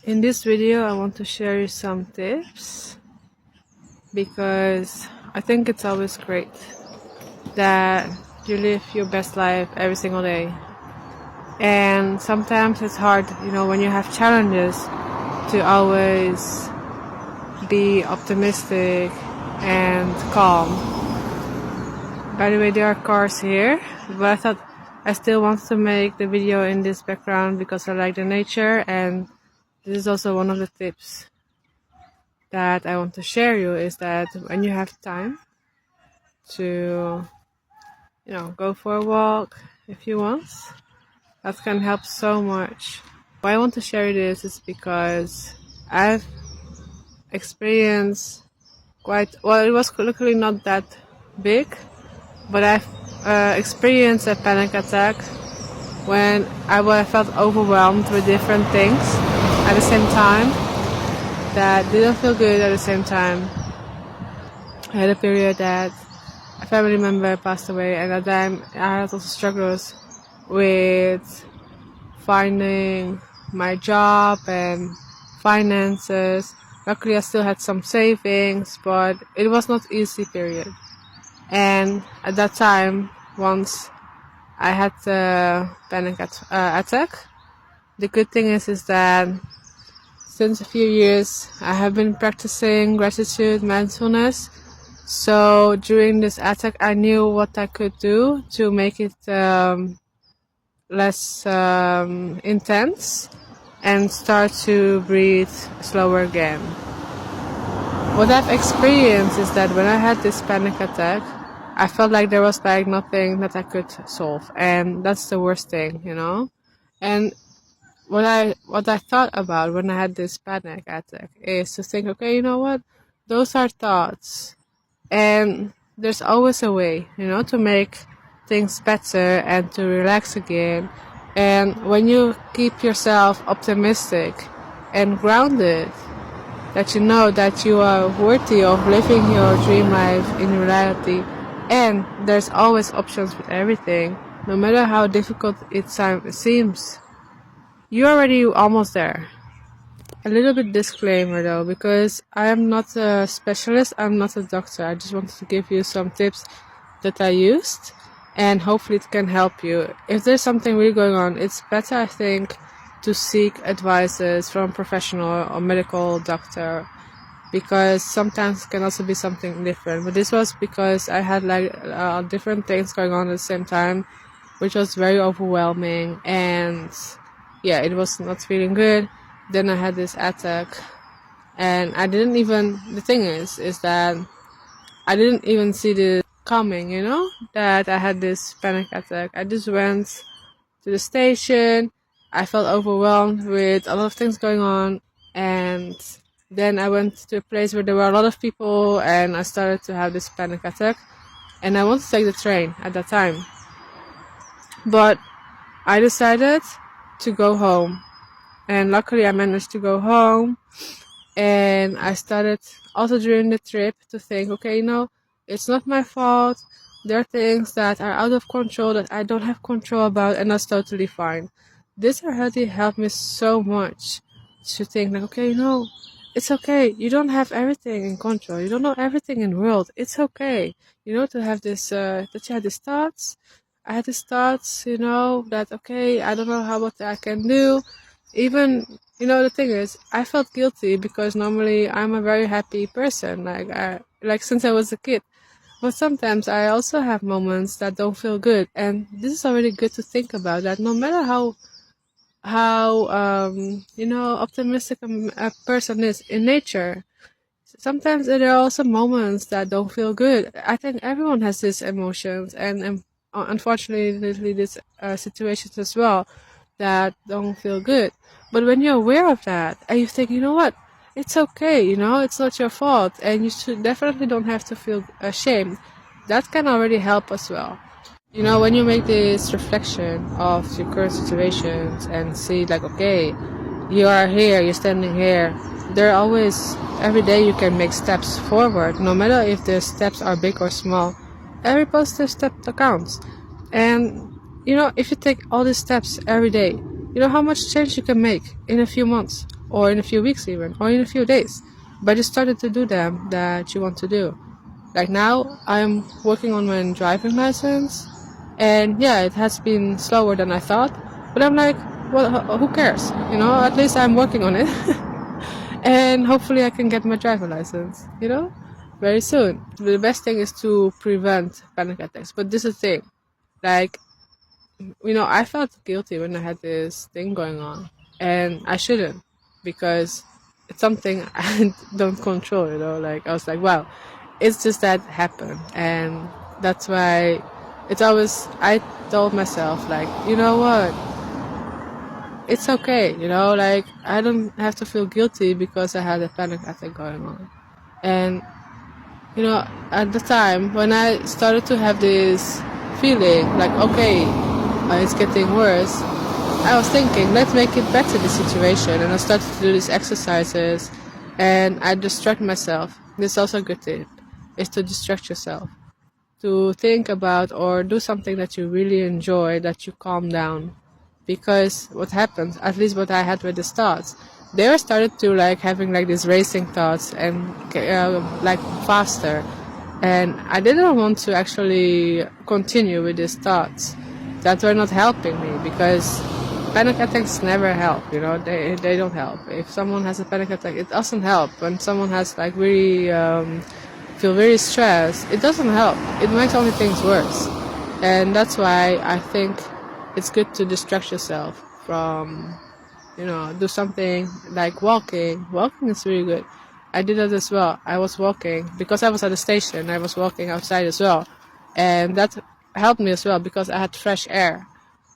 In this video, I want to share you some tips because I think it's always great that you live your best life every single day. And sometimes it's hard, when you have challenges to always be optimistic and calm. By the way, there are cars here, but I thought I still wanted to make the video in this background because I like the nature, and this is also one of the tips that I want to share you is that when you have time to, go for a walk if you want, that can help so much. Why I want to share this is because I've experienced it was luckily not that big, but I've experienced a panic attack when I felt overwhelmed with different things at the same time that didn't feel good at the same time. I had a period that a family member passed away, and at that time I had also struggles with finding my job and finances. Luckily I still had some savings, but it was not easy period. And at that time, once I had the panic attack, the good thing is that since a few years I have been practicing gratitude, mindfulness. So during this attack, I knew what I could do to make it less intense and start to breathe slower again. What I've experienced is that when I had this panic attack, I felt like there was nothing that I could solve, and that's the worst thing, And what I thought about when I had this panic attack is to think, okay, you know what? Those are thoughts, and there's always a way, to make things better and to relax again. And when you keep yourself optimistic and grounded, that you know that you are worthy of living your dream life in reality, and there's always options with everything, no matter how difficult it seems, you're already almost there. A little bit disclaimer though, because I am not a specialist, I'm not a doctor. I just wanted to give you some tips that I used, and hopefully it can help you. If there's something really going on, it's better, I think, to seek advices from a professional or medical doctor, because sometimes it can also be something different. But this was because I had different things going on at the same time, which was very overwhelming, and it was not feeling good. Then I had this attack, and the thing is that I didn't even see this coming, that I had this panic attack. I just went to the station, I felt overwhelmed with a lot of things going on, and then I went to a place where there were a lot of people, and I started to have this panic attack, and I wanted to take the train at that time. But I decided to go home, and luckily I managed to go home, and I started also during the trip to think, okay, it's not my fault. There are things that are out of control that I don't have control about, and that's totally fine. This already helped me so much to think okay, it's okay. You don't have everything in control. You don't know everything in the world. It's okay, to have this, that you had these thoughts. I had these thoughts, that, okay, I don't know what I can do. Even, the thing is, I felt guilty because normally I'm a very happy person, since I was a kid. But sometimes I also have moments that don't feel good, and this is already good to think about, that no matter how optimistic a person is in nature, sometimes there are also moments that don't feel good. I think everyone has these emotions, and unfortunately these situations as well that don't feel good. But when you're aware of that and you think, what, it's okay, it's not your fault, and you definitely don't have to feel ashamed, that can already help as well. When you make this reflection of your current situations and see okay, you are here, you're standing here, there are always, every day you can make steps forward, no matter if the steps are big or small. Every positive step counts. And, if you take all these steps every day, how much change you can make in a few months. or in a few weeks even, or in a few days. But you started to do them that you want to do. Like now, I'm working on my driving license, and yeah, it has been slower than I thought. But I'm like, well, who cares? At least I'm working on it, and hopefully I can get my driving license. Very soon. The best thing is to prevent panic attacks. But this is the thing, like, I felt guilty when I had this thing going on, and I shouldn't, because it's something I don't control. Like I was like, wow, it's just that happened, and that's why it's always, I told myself, like, you know what, it's okay, like I don't have to feel guilty because I had a panic attack going on. And at the time when I started to have this feeling like, okay, it's getting worse, I was thinking, let's make it better, the situation. And I started to do these exercises, and I distract myself. This is also a good tip, is to distract yourself, to think about or do something that you really enjoy, that you calm down. Because what happens, at least what I had with the thoughts, they were started to like having like these racing thoughts and like faster, and I didn't want to actually continue with these thoughts that were not helping me, because panic attacks never help. They don't help. If someone has a panic attack, it doesn't help. When someone has like really feel very stressed, it doesn't help. It makes only things worse. And that's why I think it's good to distract yourself from, do something like walking. Walking is really good. I did that as well. I was walking because I was at the station. I was walking outside as well, and that helped me as well because I had fresh air.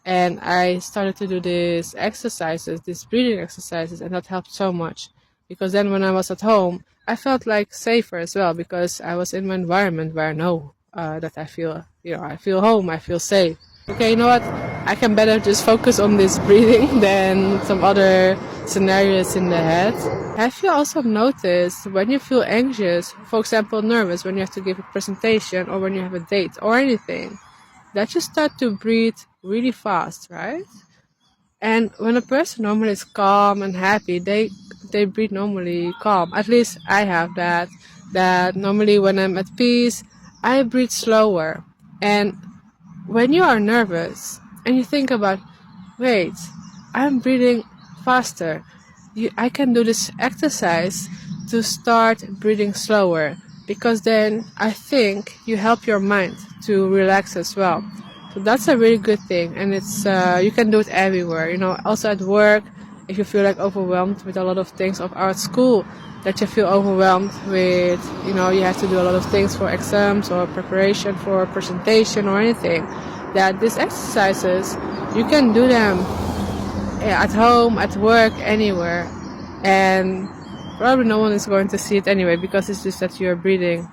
And I started to do these exercises, these breathing exercises, and that helped so much. Because then when I was at home, I felt like safer as well, because I was in my environment where I know that I feel, I feel home, I feel safe. Okay, you know what? I can better just focus on this breathing than some other scenarios in the head. Have you also noticed when you feel anxious, for example, nervous, when you have to give a presentation or when you have a date or anything, that you start to breathe really fast, right? And when a person normally is calm and happy, they breathe normally calm. At least I have that. That normally when I'm at peace, I breathe slower. And when you are nervous and you think about, wait, I'm breathing faster, I can do this exercise to start breathing slower, because then I think you help your mind to relax as well. So that's a really good thing, and it's you can do it everywhere. Also at work, if you feel like overwhelmed with a lot of things, or at school, that you feel overwhelmed with, you have to do a lot of things for exams or preparation for a presentation or anything, that these exercises, you can do them at home, at work, anywhere, and probably no one is going to see it anyway, because it's just that you're breathing